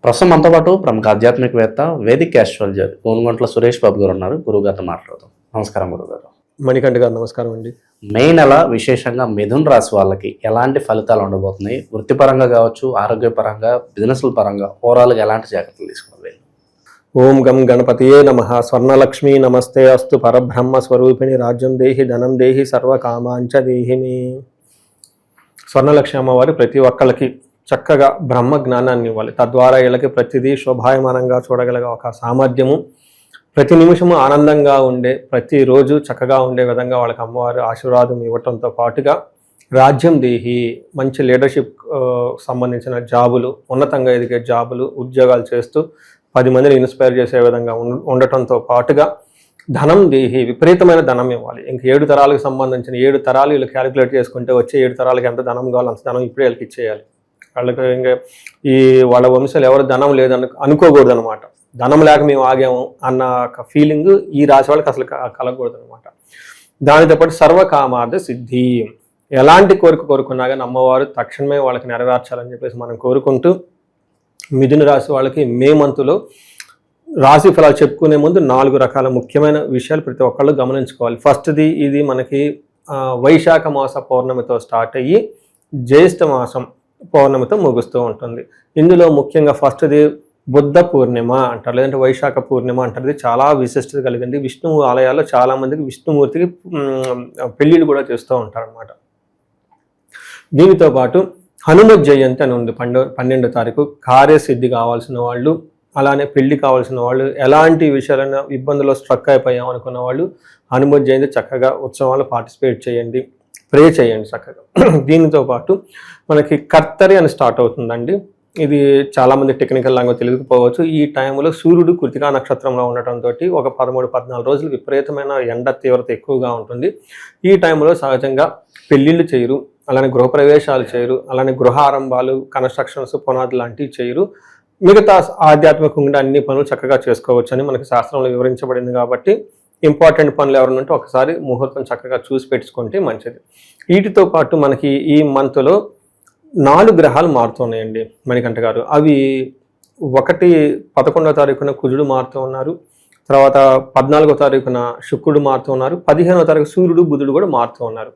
ప్రస్తుతం మనతో పాటు ప్రముఖ ఆధ్యాత్మికవేత్త వేదిక్ ఆస్ట్రాలజర్ గోనుగంట్ల సురేష్ బాబు గారు ఉన్నారు. గురువుగారితో మాట్లాడదాం. నమస్కారం గురుగారు. మణికంఠ గారు నమస్కారం అండి. మే నెల విశేషంగా మిథున్ రాశి వాళ్ళకి ఎలాంటి ఫలితాలు ఉండబోతున్నాయి? వృత్తిపరంగా కావచ్చు, ఆరోగ్యపరంగా, బిజినెస్ల పరంగా ఓవరాల్గా ఎలాంటి జాగ్రత్తలు తీసుకోవాలి? ఓం గం గణపతియే నమః. స్వర్ణలక్ష్మి నమస్తే అస్తు. పరబ్రహ్మ స్వరూపిణి రాజ్యం దేహి ధనం దేహి సర్వకామాంచ దేహిమి. స్వర్ణలక్ష్మి అమ్మవారి ప్రతి ఒక్కళ్ళకి చక్కగా బ్రహ్మ జ్ఞానాన్ని ఇవ్వాలి. తద్వారా వీళ్ళకి ప్రతిదీ శోభాయమానంగా చూడగలిగే ఒక సామర్థ్యము, ప్రతి నిమిషము ఆనందంగా ఉండే, ప్రతిరోజు చక్కగా ఉండే విధంగా వాళ్ళకి అమ్మవారు ఆశీర్వాదం ఇవ్వటంతో పాటుగా రాజ్యం దేహి, మంచి లీడర్షిప్ సంబంధించిన జాబులు, ఉన్నతంగా ఎదిగే జాబులు, ఉద్యోగాలు చేస్తూ 10 మందిని ఇన్స్పైర్ చేసే విధంగా ఉండటంతో పాటుగా ధనం దేహి, విపరీతమైన ధనం ఇవ్వాలి. ఇంక 7 తరాలకు సంబంధించిన 7 తరాలు వీళ్ళు క్యాలిక్యులేట్ చేసుకుంటే వచ్చే 7 తరాలకి ఎంత ధనం కావాలో అంత ధనం ఇప్పుడే వీళ్ళకి ఇచ్చేయాలి. వాళ్ళకి ఇంకా వాళ్ళ వంశాలు ఎవరు ధనం లేదని అనుకోకూడదు అనమాట. ధనం లేక మేము ఆగాము అన్న ఫీలింగ్ ఈ రాశి వాళ్ళకి అసలు కలగకూడదు అనమాట. దానితో పాటు సర్వకామార్థ సిద్ధి, ఎలాంటి కోరిక కోరుకున్నా కానీ అమ్మవారు తక్షణమే వాళ్ళకి నెరవేర్చాలని చెప్పేసి మనం కోరుకుంటూ, మిథున రాశి వాళ్ళకి మే మంత్లో రాశి ఫలాలు చెప్పుకునే ముందు 4 రకాల ముఖ్యమైన విషయాలు ప్రతి ఒక్కళ్ళు గమనించుకోవాలి. ఫస్ట్ది, ఇది మనకి వైశాఖ మాస పౌర్ణమితో స్టార్ట్ అయ్యి జ్యేష్ఠ మాసం పౌర్ణమితో ముగుస్తూ ఉంటుంది. ఇందులో ముఖ్యంగా ఫస్ట్ది బుద్ధ పూర్ణిమ అంటారు, లేదంటే వైశాఖ పూర్ణిమ అంటారు. ఇది చాలా విశిష్టత కలిగింది. విష్ణు ఆలయాల్లో చాలా మందికి విష్ణుమూర్తికి పెళ్లిళ్ళు కూడా చేస్తూ ఉంటారు అన్నమాట. దీనితో పాటు హనుమత్ జయంతి అని ఉంది 12వ తారీఖు. కార్యసిద్ధి కావాల్సిన వాళ్ళు, అలానే పెళ్లి కావాల్సిన వాళ్ళు, ఎలాంటి విషయాలైనా ఇబ్బందుల్లో స్ట్రక్ అయిపోయాం అనుకున్న వాళ్ళు హనుమత్ జయంతి చక్కగా ఉత్సవాలు పార్టిసిపేట్ చేయండి, ప్రే చేయండి చక్కగా. దీనితో పాటు మనకి కర్తరి అని స్టార్ట్ అవుతుందండి. ఇది చాలామంది టెక్నికల్ లాంగ్వేజ్ తెలియకపోవచ్చు. ఈ టైంలో సూర్యుడు కృతికా నక్షత్రంలో ఉండటంతో ఒక 13-14 రోజులు విపరీతమైన ఎండ తీవ్రత ఎక్కువగా ఉంటుంది. ఈ టైంలో సహజంగా పెళ్ళిళ్ళు చేయరు, అలానే గృహప్రవేశాలు చేయరు, అలానే గృహ ఆరంభాలు, కన్స్ట్రక్షన్స్, పునాదులు లాంటివి చేయరు. మిగతా ఆధ్యాత్మికంగా అన్ని పనులు చక్కగా చేసుకోవచ్చు అని మనకి శాస్త్రంలో వివరించబడింది. కాబట్టి ఇంపార్టెంట్ పనులు ఎవరైనా ఉంటే ఒకసారి ముహూర్తం చక్కగా చూసి పెట్టుకుంటే మంచిది. వీటితో పాటు మనకి ఈ మంత్లో 4 గ్రహాలు మారుతున్నాయండి మణికంఠ గారు. అవి 11వ తారీఖున కుజుడు మారుతూ ఉన్నారు, తర్వాత 14వ తారీఖున శుక్రుడు మారుతూ ఉన్నారు, 15వ తారీఖు సూర్యుడు బుధుడు కూడా మారుతూ ఉన్నారు.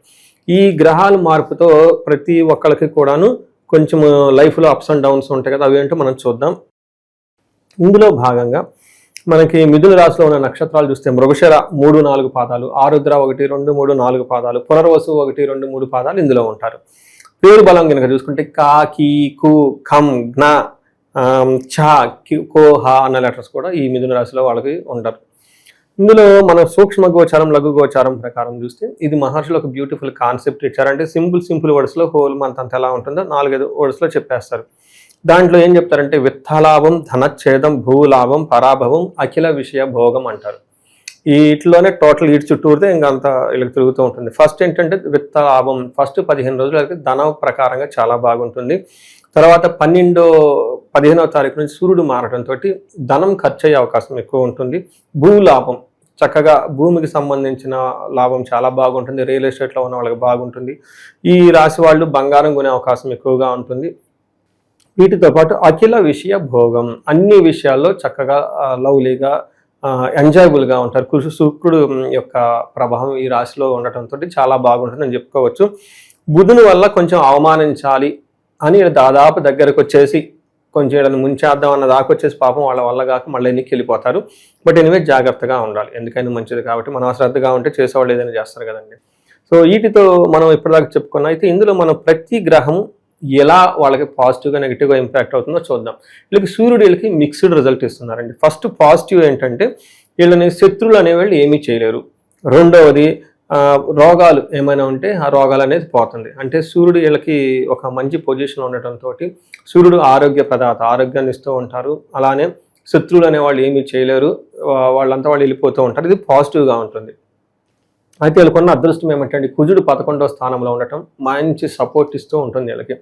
ఈ గ్రహాల మార్పుతో ప్రతి ఒక్కరికి కూడాను కొంచెం లైఫ్లో అప్స్ అండ్ డౌన్స్ ఉంటాయి కదా, అవి ఏంటో మనం చూద్దాం. ఇందులో భాగంగా మనకి మిథున రాశిలో ఉన్న నక్షత్రాలు చూస్తే మృగశిర 3-4 పాదాలు, ఆరుద్ర 1-2-3-4 పాదాలు, పునర్వసు 1-2-3 పాదాలు ఇందులో ఉంటారు. పేరు బలం కనుక చూసుకుంటే కా, కీ, కు, ఖం, జ్ఞ, ఛ, కో, హ అన్న లెటర్స్ కూడా ఈ మిథున రాశిలో వాళ్ళకి ఉంటారు. ఇందులో మనం సూక్ష్మ గోచారం, లఘు గోచారం ప్రకారం చూస్తే ఇది మహర్షులు ఒక బ్యూటిఫుల్ కాన్సెప్ట్ ఇచ్చారంటే సింపుల్ వర్డ్స్లో హోల్ మంత్ అంతా ఎలా ఉంటుందో 4-5 వర్డ్స్లో చెప్పేస్తారు. దాంట్లో ఏం చెప్తారంటే విత్తలాభం, ధనచ్ఛేదం, భూలాభం, పరాభవం, అఖిల విషయ భోగం అంటారు. వీటిలోనే టోటల్ వీటి చుట్టూరితే ఇంకంత వీళ్ళకి తిరుగుతూ ఉంటుంది. ఫస్ట్ ఏంటంటే విత్తలాభం, ఫస్ట్ 15 రోజులకి ధన ప్రకారంగా చాలా బాగుంటుంది. తర్వాత 15వ తారీఖు నుంచి సూర్యుడు మారడంతో ధనం ఖర్చు అయ్యే అవకాశం ఎక్కువ ఉంటుంది. భూలాభం, చక్కగా భూమికి సంబంధించిన లాభం చాలా బాగుంటుంది. రియల్ ఎస్టేట్లో ఉన్న వాళ్ళకి బాగుంటుంది. ఈ రాశి వాళ్ళు బంగారం కొనే అవకాశం ఎక్కువగా ఉంటుంది. వీటితో పాటు అఖిల విషయ భోగం, అన్ని విషయాల్లో చక్కగా లవ్లీగా ఎంజాయబుల్గా ఉంటారు. శుక్రుడు యొక్క ప్రభావం ఈ రాశిలో ఉండటంతో చాలా బాగుంటుందని చెప్పుకోవచ్చు. బుధుని వల్ల కొంచెం అవమానించాలి అని దాదాపు దగ్గరకు వచ్చేసి కొంచెం ఏదైనా ముంచేద్దాం అన్న దాకా వచ్చేసి పాపం వాళ్ళ వల్ల కాక మళ్ళీ ఎన్నికి వెళ్ళిపోతారు. బట్ ఎనివే జాగ్రత్తగా ఉండాలి, ఎందుకైనా మంచిది కాబట్టి. మనం అశ్రద్ధగా ఉంటే చేసేవాళ్ళు ఏదైనా చేస్తారు కదండి. సో వీటితో మనం ఇప్పటిదాకా చెప్పుకున్నాం. అయితే ఇందులో మనం ప్రతి గ్రహం ఎలా వాళ్ళకి పాజిటివ్గా నెగిటివ్గా ఇంపాక్ట్ అవుతుందో చూద్దాం. వీళ్ళకి సూర్యుడు వీళ్ళకి మిక్స్డ్ రిజల్ట్ ఇస్తున్నారండి. ఫస్ట్ పాజిటివ్ ఏంటంటే వీళ్ళని శత్రువులు అనేవాళ్ళు ఏమీ చేయలేరు. రెండవది రోగాలు ఏమైనా ఉంటే ఆ రోగాలు అనేది పోతుంది. అంటే సూర్యుడు వీళ్ళకి ఒక మంచి పొజిషన్ ఉండటంతో సూర్యుడు ఆరోగ్య ప్రదాత, ఆరోగ్యాన్ని ఇస్తూ ఉంటారు. అలానే శత్రువులు అనేవాళ్ళు ఏమీ చేయలేరు, వాళ్ళంతా వాళ్ళు వెళ్ళిపోతూ ఉంటారు. ఇది పాజిటివ్గా ఉంటుంది. అయితే వీళ్ళకున్న అదృష్టం ఏమంటే కుజుడు 11వ స్థానంలో ఉండటం మంచి సపోర్ట్ ఇస్తూ ఉంటుంది వీళ్ళకి.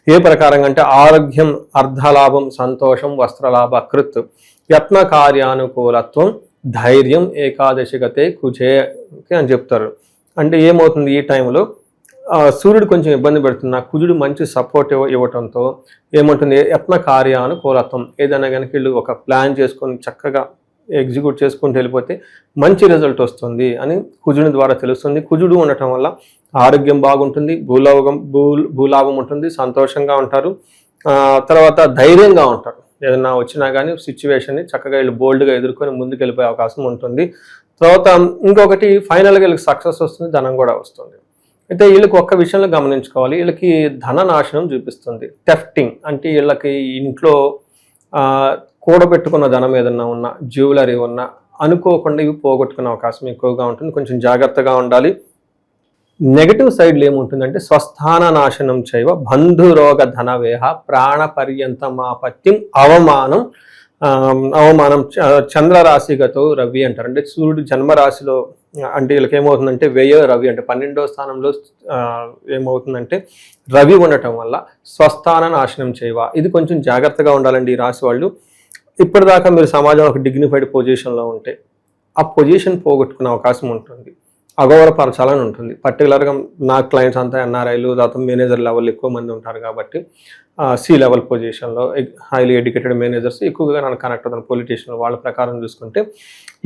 ఏ ప్రకారంగా అంటే ఆరోగ్యం, అర్ధలాభం, సంతోషం, వస్త్రలాభ, కృత్, యత్న కార్యానుకూలత్వం, ధైర్యం, ఏకాదశిగతే కుజే అని చెప్తారు. అంటే ఏమవుతుంది ఈ టైంలో సూర్యుడు కొంచెం ఇబ్బంది పెడుతున్నా కుజుడు మంచి సపోర్ట్ ఇవ్వటంతో ఏమంటుంది, యత్న కార్యానుకూలత్వం. ఏదైనా కనుక వీళ్ళు ఒక ప్లాన్ చేసుకొని చక్కగా ఎగ్జిక్యూట్ చేసుకుంటూ వెళ్ళిపోతే మంచి రిజల్ట్ వస్తుంది అని కుజుని ద్వారా తెలుస్తుంది. కుజుడు ఉండటం వల్ల ఆరోగ్యం బాగుంటుంది, భూలాభం ఉంటుంది, సంతోషంగా ఉంటారు, తర్వాత ధైర్యంగా ఉంటారు. ఏదైనా వచ్చినా కానీ సిచ్యువేషన్ని చక్కగా వీళ్ళు బోల్డ్గా ఎదుర్కొని ముందుకు వెళ్ళిపోయే అవకాశం ఉంటుంది. తర్వాత ఇంకొకటి ఫైనల్గా వీళ్ళకి సక్సెస్ వస్తుంది, ధనం కూడా వస్తుంది. అయితే వీళ్ళకి ఒక్క విషయంలో గమనించుకోవాలి, వీళ్ళకి ధన నాశనం చూపిస్తుంది. థెఫ్టింగ్ అంటే వీళ్ళకి ఇంట్లో కూడబెట్టుకున్న ధనం ఏదన్నా ఉన్నా, జ్యువెలరీ ఉన్నా అనుకోకుండా ఇవి పోగొట్టుకునే అవకాశం ఎక్కువగా ఉంటుంది. కొంచెం జాగ్రత్తగా ఉండాలి. నెగటివ్ సైడ్లో ఏముంటుందంటే స్వస్థాన నాశనం చేయవ బంధురోగ ధనవేహ ప్రాణ పర్యంతమాపత్యం అవమానం చంద్రరాశిగతో రవి అంటారు. అంటే సూర్యుడు జన్మరాశిలో అంటే వీళ్ళకి ఏమవుతుందంటే రవి అంటే 12వ స్థానంలో ఏమవుతుందంటే రవి ఉండటం వల్ల స్వస్థాన నాశనం చేయవ. ఇది కొంచెం జాగ్రత్తగా ఉండాలండి ఈ రాశి వాళ్ళు. ఇప్పటిదాకా మీరు సమాజంలో ఒక డిగ్నిఫైడ్ పొజిషన్లో ఉంటే ఆ పొజిషన్ పోగొట్టుకునే అవకాశం ఉంటుంది, అగౌరవపరచాలని ఉంటుంది. పర్టికులర్గా నా క్లయింట్స్ అంతా ఎన్ఆర్ఐలు, తర్వాత మేనేజర్ లెవెల్ ఎక్కువ మంది ఉంటారు కాబట్టి సి లెవెల్ పొజిషన్లో హైలీ ఎడ్యుకేటెడ్ మేనేజర్స్ ఎక్కువగా నన్ను కనెక్ట్ అవుతాను. పొలిటీషియన్ వాళ్ళ ప్రకారం చూసుకుంటే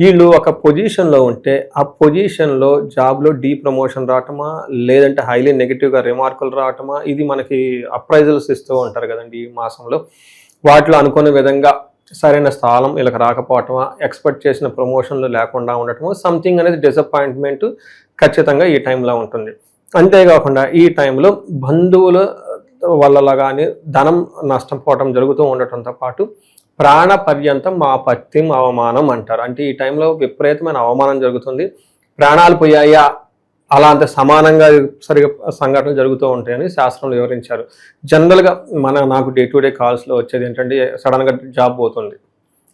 వీళ్ళు ఒక పొజిషన్లో ఉంటే ఆ పొజిషన్లో జాబ్లో ప్రమోషన్ రావటమా, లేదంటే హైలీ నెగిటివ్గా రిమార్కులు రావటమా, ఇది మనకి అప్రైజల్స్ ఇస్తూ ఉంటారు కదండి ఈ మాసంలో. వాటిలో అనుకునే విధంగా సరైన స్థానం వీళ్ళకి రాకపోవటమా, ఎక్స్పెక్ట్ చేసిన ప్రమోషన్లు లేకుండా ఉండటమో, సంథింగ్ అనేది డిసప్పాయింట్మెంట్ ఖచ్చితంగా ఈ టైంలో ఉంటుంది. అంతేకాకుండా ఈ టైంలో బంధువుల వల్ల కానీ ధనం నష్టపోవటం జరుగుతూ ఉండటంతో పాటు ప్రాణ పర్యంతం ఆపత్యం అవమానం అంటారు. అంటే ఈ టైంలో విపరీతమైన అవమానం జరుగుతుంది. ప్రాణాలు పోయాయా అలా అంత సమానంగా సరిగా సంఘటనలు జరుగుతూ ఉంటాయని శాస్త్రంలో వివరించారు. జనరల్గా నాకు డే టు డే కాల్స్లో వచ్చేది ఏంటంటే సడన్గా జాబ్ పోతుంది.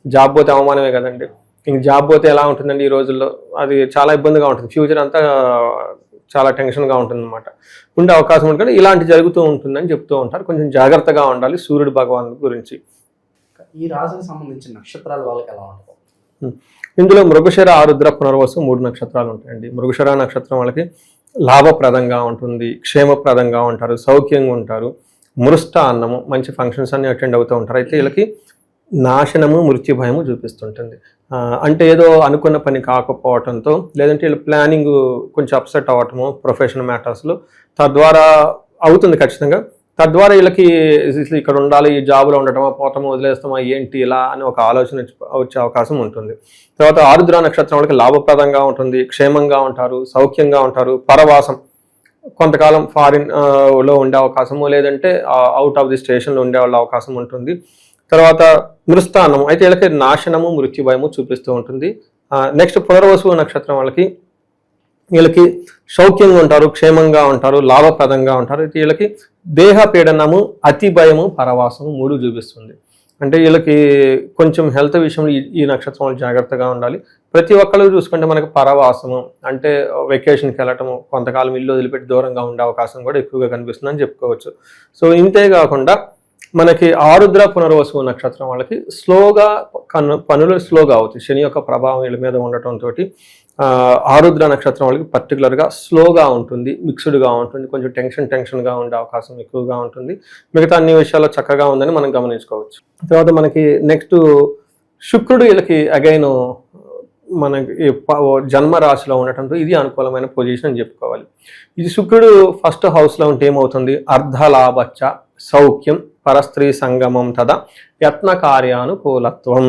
జాబ్ పోతే అవమానమే కదండి. ఇంక జాబ్ పోతే ఎలా ఉంటుందండి ఈ రోజుల్లో, అది చాలా ఇబ్బందిగా ఉంటుంది. ఫ్యూచర్ అంతా చాలా టెన్షన్గా ఉంటుంది అనమాట. ఉండే అవకాశం ఉంటుంది. ఇలాంటి జరుగుతూ ఉంటుందని చెప్తూ ఉంటారు. కొంచెం జాగ్రత్తగా ఉండాలి సూర్యుడు భగవాన్ గురించి. ఈ రాశికి సంబంధించిన నక్షత్రాలు వాళ్ళకి ఎలా ఉంటుంది? ఇందులో మృగశిర, ఆరుద్ర, పునర్వసు 3 నక్షత్రాలు ఉంటాయండి. మృగశిర నక్షత్రం వాళ్ళకి లాభప్రదంగా ఉంటుంది, క్షేమప్రదంగా ఉంటారు, సౌఖ్యంగా ఉంటారు, మృష్ట అన్నము మంచి ఫంక్షన్స్ అన్ని అటెండ్ అవుతూ ఉంటారు. అయితే వీళ్ళకి నాశనము, మృత్యు భయము చూపిస్తుంటుంది. అంటే ఏదో అనుకున్న పని కాకపోవటంతో, లేదంటే వీళ్ళు ప్లానింగ్ కొంచెం అప్సెట్ అవ్వటము ప్రొఫెషనల్ మ్యాటర్స్లో తద్వారా అవుతుంది ఖచ్చితంగా. తద్వారా వీళ్ళకి ఇక్కడ ఉండాలి, ఈ జాబ్లో ఉండటమా, పోతామా, వదిలేస్తామా, ఏంటి ఇలా అని ఒక ఆలోచన వచ్చే అవకాశం ఉంటుంది. తర్వాత ఆరుద్ర నక్షత్రం వాళ్ళకి లాభప్రదంగా ఉంటుంది, క్షేమంగా ఉంటారు, సౌఖ్యంగా ఉంటారు, పరవాసం కొంతకాలం ఫారిన్ లో ఉండే అవకాశము, లేదంటే అవుట్ ఆఫ్ ది స్టేషన్లో ఉండే వాళ్ళ అవకాశం ఉంటుంది. తర్వాత మృస్థానము అయితే వీళ్ళకి నాశనము, మృత్యుభయము చూపిస్తూ ఉంటుంది. నెక్స్ట్ పునర్వసు నక్షత్రం వీళ్ళకి సౌఖ్యంగా ఉంటారు, క్షేమంగా ఉంటారు, లాభప్రదంగా ఉంటారు. అయితే వీళ్ళకి దేహ పీడనము, అతి భయము, పరవాసము 3 చూపిస్తుంది. అంటే వీళ్ళకి కొంచెం హెల్త్ విషయంలో ఈ నక్షత్రం వాళ్ళు జాగ్రత్తగా ఉండాలి. ప్రతి ఒక్కళ్ళు చూసుకుంటే మనకి పరవాసము అంటే వెకేషన్కి వెళ్ళటము, కొంతకాలం ఇల్లు వదిలిపెట్టి దూరంగా ఉండే అవకాశం కూడా ఎక్కువగా కనిపిస్తుందని చెప్పుకోవచ్చు. సో ఇంతేకాకుండా మనకి ఆరుద్ర, పునర్వసు నక్షత్రం వాళ్ళకి స్లోగా పనులు స్లోగా అవుతాయి. శని యొక్క ప్రభావం వీళ్ళ మీద ఉండటంతో ఆరుద్ర నక్షత్రం వాళ్ళకి పర్టికులర్గా స్లోగా ఉంటుంది, మిక్స్డ్గా ఉంటుంది, కొంచెం టెన్షన్గా ఉండే అవకాశం ఎక్కువగా ఉంటుంది. మిగతా అన్ని విషయాల్లో చక్కగా ఉందని మనం గమనించుకోవచ్చు. తర్వాత మనకి నెక్స్ట్ శుక్రుడు వీళ్ళకి అగైన్ మనకి జన్మ రాశిలో ఉండటంతో ఇది అనుకూలమైన పొజిషన్ అని చెప్పుకోవాలి. ఇది శుక్రుడు ఫస్ట్ హౌస్లో ఉంటే ఏమవుతుంది, అర్ధలాభచ్చ సౌఖ్యం పరస్త్రీ సంగమం తదా యత్న కార్యానుకూలత్వం.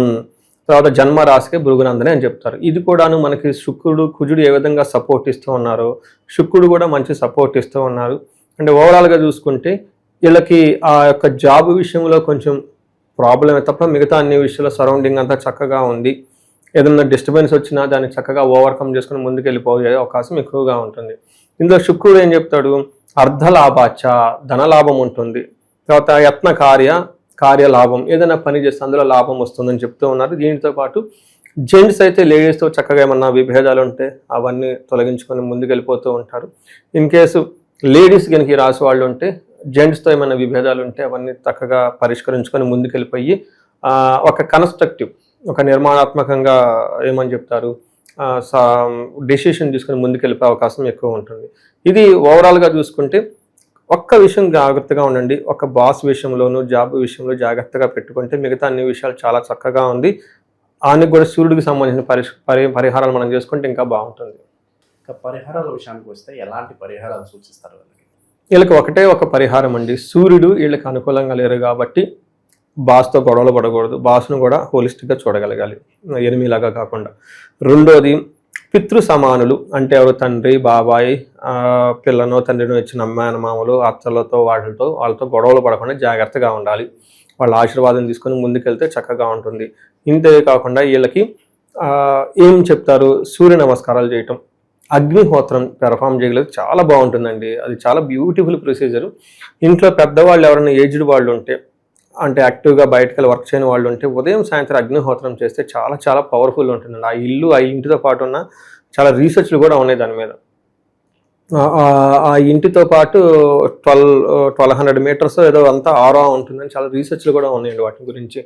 తర్వాత జన్మరాశికి భృగునందని అని చెప్తారు. ఇది కూడాను మనకి శుక్రుడు, కుజుడు ఏ విధంగా సపోర్ట్ ఇస్తూ ఉన్నారో శుక్రుడు కూడా మంచి సపోర్ట్ ఇస్తూ ఉన్నారు. అంటే ఓవరాల్గా చూసుకుంటే వీళ్ళకి ఆ యొక్క జాబ్ విషయంలో కొంచెం ప్రాబ్లమే తప్ప మిగతా అన్ని విషయాల్లో సరౌండింగ్ అంతా చక్కగా ఉంది. ఏదైనా డిస్టర్బెన్స్ వచ్చినా దాన్ని చక్కగా ఓవర్కమ్ చేసుకుని ముందుకు వెళ్ళిపోయే అవకాశం ఎక్కువగా ఉంటుంది. ఇందులో శుక్రుడు ఏం చెప్తాడు, అర్ధలాభాచ ధనలాభం ఉంటుంది. తర్వాత యత్న కార్యలాభం, ఏదైనా పని చేస్తే అందులో లాభం వస్తుందని చెప్తూ ఉన్నారు. దీనితో పాటు జెంట్స్ అయితే లేడీస్తో చక్కగా ఏమన్నా విభేదాలు ఉంటే అవన్నీ తొలగించుకొని ముందుకు వెళ్ళిపోతూ ఉంటారు. ఇన్ కేసు లేడీస్ కనుక రాసి వాళ్ళు ఉంటే జెంట్స్తో ఏమైనా విభేదాలు ఉంటే అవన్నీ చక్కగా పరిష్కరించుకొని ముందుకు వెళ్ళిపోయి ఒక కన్స్ట్రక్టివ్, ఒక నిర్మాణాత్మకంగా ఏమని చెప్తారు డెసిషన్ తీసుకొని ముందుకు వెళ్ళిపోయే అవకాశం ఎక్కువ ఉంటుంది. ఇది ఓవరాల్గా చూసుకుంటే ఒక్క విషయం జాగ్రత్తగా ఉండండి. ఒక బాస్ విషయంలోనూ జాబ్ విషయంలో జాగ్రత్తగా పెట్టుకుంటే మిగతా అన్ని విషయాలు చాలా చక్కగా ఉంది. ఆయనకు కూడా సూర్యుడికి సంబంధించిన పరిహారాలు మనం చేసుకుంటే ఇంకా బాగుంటుంది. ఇక పరిహారాల విషయానికి వస్తే ఎలాంటి పరిహారాలు సూచిస్తారు వాళ్ళకి? వీళ్ళకి ఒకటే ఒక పరిహారం అండి. సూర్యుడు వీళ్ళకి అనుకూలంగా లేరు కాబట్టి బాస్తో గొడవలు పడకూడదు. బాస్ను కూడా హోలిస్టిక్గా చూడగలగాలి, ఎనిమిలాగా కాకుండా. రెండోది, పితృ సమానులు అంటే ఎవరు, తండ్రి, బాబాయ్, పిల్లనో తండ్రినో ఇచ్చిన అమ్మానమామలు, అత్తలతో వాళ్ళతో గొడవలు పడకుండా జాగ్రత్తగా ఉండాలి. వాళ్ళ ఆశీర్వాదం తీసుకొని ముందుకెళ్తే చక్కగా ఉంటుంది. ఇంతే కాకుండా వీళ్ళకి ఏం చెప్తారు, సూర్య నమస్కారాలు చేయటం, అగ్నిహోత్రం పెర్ఫామ్ చేయగలిగితే చాలా బాగుంటుందండి. అది చాలా బ్యూటిఫుల్ ప్రొసీజర్. ఇంట్లో పెద్దవాళ్ళు ఎవరైనా ఏజ్డ్ వాళ్ళు ఉంటే, అంటే యాక్టివ్గా బయటకెళ్ళి వర్క్ చేయని వాళ్ళు ఉంటే ఉదయం సాయంత్రం అగ్నిహోత్రం చేస్తే చాలా చాలా పవర్ఫుల్ ఉంటుందండి. ఆ ఇంటితో పాటు ఉన్న చాలా రీసెర్చ్లు కూడా ఉన్నాయి దాని మీద. ఆ ఇంటితో పాటు 1200 మీటర్స్ ఏదో అంతా ఆరా ఉంటుందని చాలా రీసెర్చ్లు కూడా ఉన్నాయండి వాటి గురించి.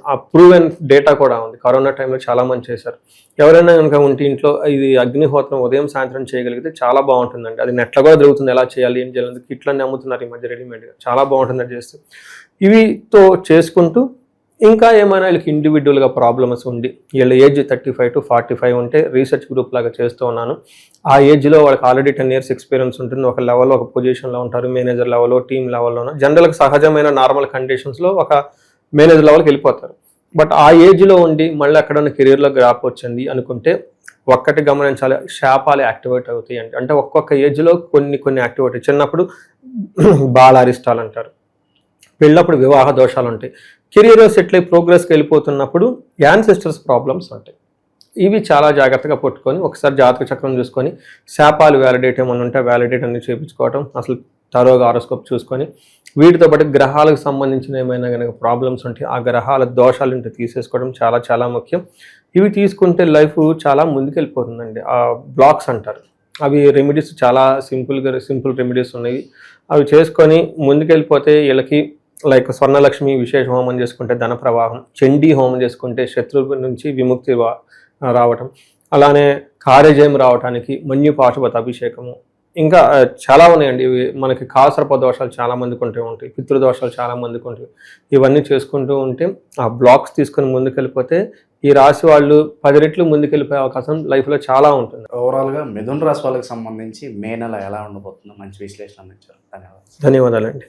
ఆ ప్రూవెన్ డేటా కూడా ఉంది. కరోనా టైంలో చాలా మంది చేశారు. ఎవరైనా కనుక ఉంటే ఇంట్లో ఇది అగ్నిహోత్రం ఉదయం సాయంత్రం చేయగలిగితే చాలా బాగుంటుందండి. అది నెట్లో కూడా దొరుకుతుంది, ఎలా చేయాలి ఏం చేయాలి, కిట్లన్నీ అమ్ముతున్నారు ఈ మధ్య రెడీమేడ్గా. చాలా బాగుంటుంది అది చేస్తే. ఇవితో చేసుకుంటూ ఇంకా ఏమైనా వీళ్ళకి ఇండివిజువల్గా ప్రాబ్లమ్స్ ఉండి వీళ్ళ ఏజ్ 35 to 45 ఉంటే రీసెర్చ్ గ్రూప్ లాగా చేస్తూ ఉన్నాను. ఆ ఏజ్లో వాళ్ళకి ఆల్రెడీ 10 years ఎక్స్పీరియన్స్ ఉంటుంది. ఒక లెవెల్లో ఒక పొజిషన్లో ఉంటారు, మేనేజర్ లెవెల్లో, టీమ్ లెవెల్లోనూ. జనరల్గా సహజమైన నార్మల్ కండిషన్స్లో ఒక మేనేజర్ లెవెల్కి వెళ్ళిపోతారు. బట్ ఆ ఏజ్లో ఉండి మళ్ళీ అక్కడ కెరీర్లో గ్రాప్ వచ్చింది అనుకుంటే ఒక్కటి గమనించాలి, శాపాలు యాక్టివేట్ అవుతాయి అంటే ఒక్కొక్క ఏజ్లో కొన్ని యాక్టివేట్. చిన్నప్పుడు బాలారిష్టాలు అంటారు, పెళ్ళప్పుడు వివాహ దోషాలు ఉంటాయి, కెరీర్ సెటిల్ అయి ప్రోగ్రెస్కి వెళ్ళిపోతున్నప్పుడు యాన్సెస్టర్స్ ప్రాబ్లమ్స్ ఉంటాయి. ఇవి చాలా జాగ్రత్తగా పట్టుకొని ఒకసారి జాతక చక్రం చూసుకొని శాపాలు వ్యాలిడేట్ ఏమైనా ఉంటే వ్యాలిడేట్ అన్ని చేయించుకోవటం, అసలు తరోగా హారోస్కోప్ చూసుకొని వీటితో పాటు గ్రహాలకు సంబంధించిన ఏమైనా కనుక ప్రాబ్లమ్స్ ఉంటే ఆ గ్రహాల దోషాలు ఉంటే తీసేసుకోవడం చాలా చాలా ముఖ్యం. ఇవి తీసుకుంటే లైఫ్ చాలా ముందుకెళ్ళిపోతుందండి. ఆ బ్లాక్స్ అంటారు, అవి రెమెడీస్ చాలా సింపుల్ రెమెడీస్ ఉన్నాయి. అవి చేసుకొని ముందుకెళ్ళిపోతే వీళ్ళకి లైక్ స్వర్ణలక్ష్మి విశేష హోమం చేసుకుంటే ధన ప్రవాహం, చండీ హోమం చేసుకుంటే శత్రువుల నుంచి విముక్తి రావటం, అలానే కార్యజయం రావడానికి మన్యు పాశుపత అభిషేకము, ఇంకా చాలా ఉన్నాయండి. ఇవి మనకి కాసర్ప దోషాలు చాలా మందికి ఉంటాయి, పితృదోషాలు చాలా మందికి ఉంటాయి. ఇవన్నీ చేసుకుంటూ ఉంటే ఆ బ్లాక్స్ తీసుకొని ముందుకెళ్ళిపోతే ఈ రాశి వాళ్ళు 10 రెట్లు ముందుకెళ్ళిపోయే అవకాశం లైఫ్లో చాలా ఉంటుంది. ఓవరాల్గా మిథున రాశి వాళ్ళకి సంబంధించి మే నెల ఎలా ఉండబోతుందో మంచి విశ్లేషణ ఇచ్చారు. ధన్యవాదాలు. ధన్యవాదాలండి.